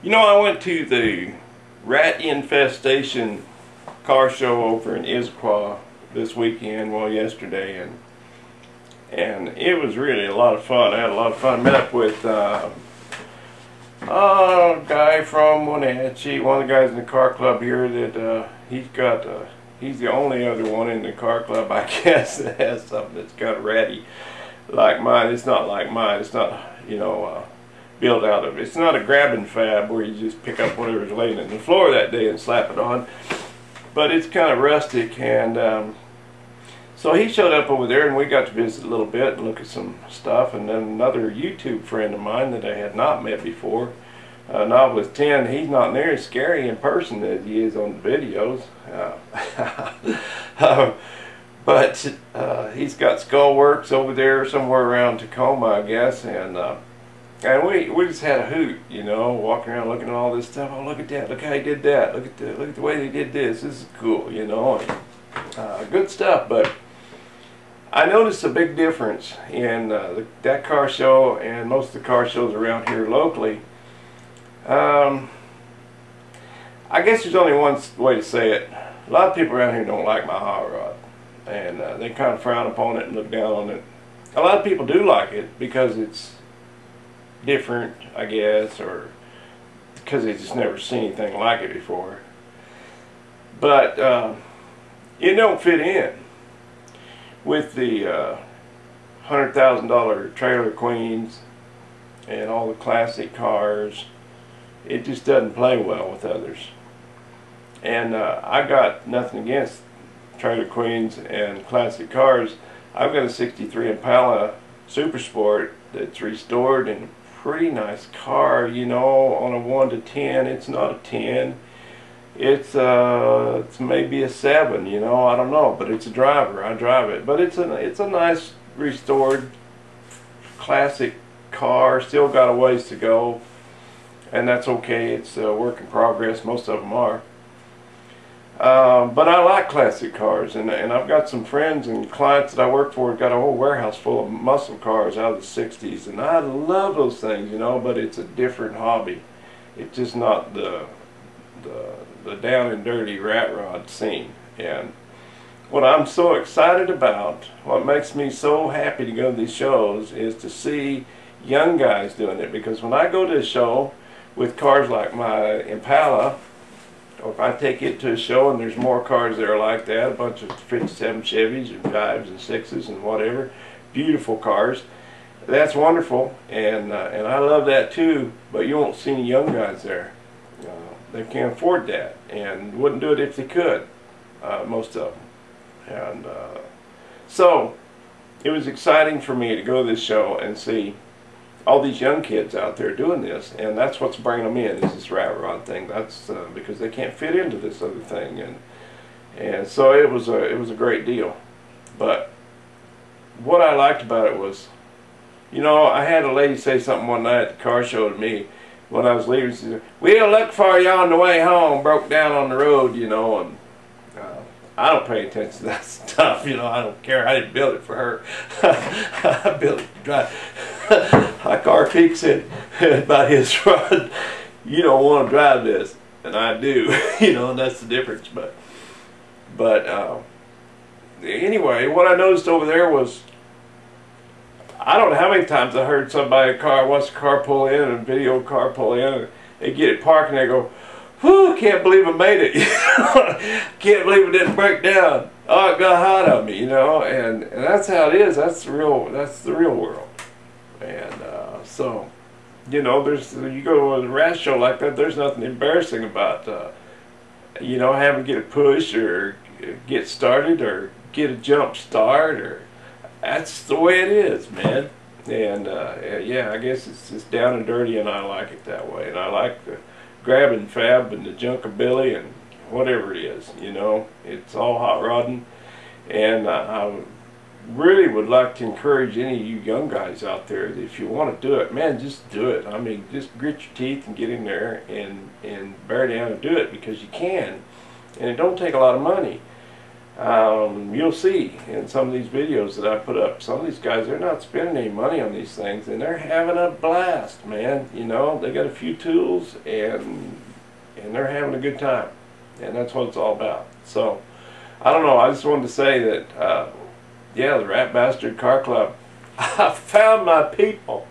You know, I went to the Rat Infestation car show over in Issaquah this weekend, well, yesterday, and it was really a lot of fun. I had a lot of fun. Met up with a guy from Wenatchee, one of the guys in the car club here that he's the only other one in the car club, I guess, that has something that's kind of ratty like mine. It's not like mine. It's not, you know, built out of. It's not a grabbing fab where you just pick up whatever's laying on the floor that day and slap it on. But it's kind of rustic, and so he showed up over there, and we got to visit a little bit and look at some stuff. And then another YouTube friend of mine that I had not met before, Novelist 10, he's not near as scary in person as he is on the videos. But he's got Skullworks over there somewhere around Tacoma, I guess, and we just had a hoot, you know, walking around looking at all this stuff. Oh, look at that! Look how he did that! Look at the way they did this. This is cool, you know. And, good stuff. But I noticed a big difference in that car show and most of the car shows around here locally. I guess there's only one way to say it. A lot of people around here don't like my hot rod, and they kind of frown upon it and look down on it. A lot of people do like it because it's different, I guess, or because they just never seen anything like it before. But it don't fit in with the $100,000 Trailer Queens and all the classic cars. It just doesn't play well with others. And I got nothing against Trailer Queens and classic cars. I've got a '63 Impala Super Sport that's restored and pretty nice car, you know. On a 1 to 10, it's not a 10. It's maybe a 7, you know. I don't know, but it's a driver. I drive it, but it's a nice restored classic car. Still got a ways to go, and that's okay. It's a work in progress. Most of them are. But I like classic cars, and I've got some friends and clients that I work for. Got a whole warehouse full of muscle cars out of the '60s, and I love those things, you know. But it's a different hobby. It's just not the down and dirty rat rod scene. And what I'm so excited about, what makes me so happy to go to these shows, is to see young guys doing it. Because when I go to a show with cars like my Impala, or if I take it to a show and there's more cars there like that, a bunch of 57 Chevys and 5s and 6s and whatever, beautiful cars, that's wonderful, and I love that too. But you won't see any young guys there. They can't afford that, and wouldn't do it if they could, most of them. And so it was exciting for me to go to this show and see all these young kids out there doing this, and that's what's bringing them in, is this rat rod thing. That's because they can't fit into this other thing, and so it was a great deal. But what I liked about it was, you know, I had a lady say something one night at the car show to me when I was leaving. She said, "We'll look for you on the way home," broke down on the road, you know, and I don't pay attention to that stuff, you know. I don't care. I didn't build it for her. I built it to drive. Like R-Peak said about his rod, you don't want to drive this, and I do, you know, and that's the difference. But anyway, what I noticed over there was, I don't know how many times I heard somebody watch a car pull in, and a video car pull in, and they get it parked, and they go, "Whew, can't believe I made it." Can't believe it didn't break down. Oh, it got hot on me, you know. And that's how it is. That's the real world. And so, you know, you go to a rat show like that, there's nothing embarrassing about you know, having to get a push or get started or get a jump start, or that's the way it is, man. And yeah, I guess it's just down and dirty, and I like it that way. And I like the grabbing fab and the junkabilly and whatever it is, you know. It's all hot rodding, and I really would like to encourage any of you young guys out there that if you want to do it, man, just do it. I mean, just grit your teeth and get in there and bear down and do it, because you can, and it don't take a lot of money. You'll see in some of these videos that I put up, some of these guys, they're not spending any money on these things, and they're having a blast, man. You know, they got a few tools, and they're having a good time, and that's what it's all about. So, I don't know, I just wanted to say that, yeah, the Rat Bastard Car Club, I found my people.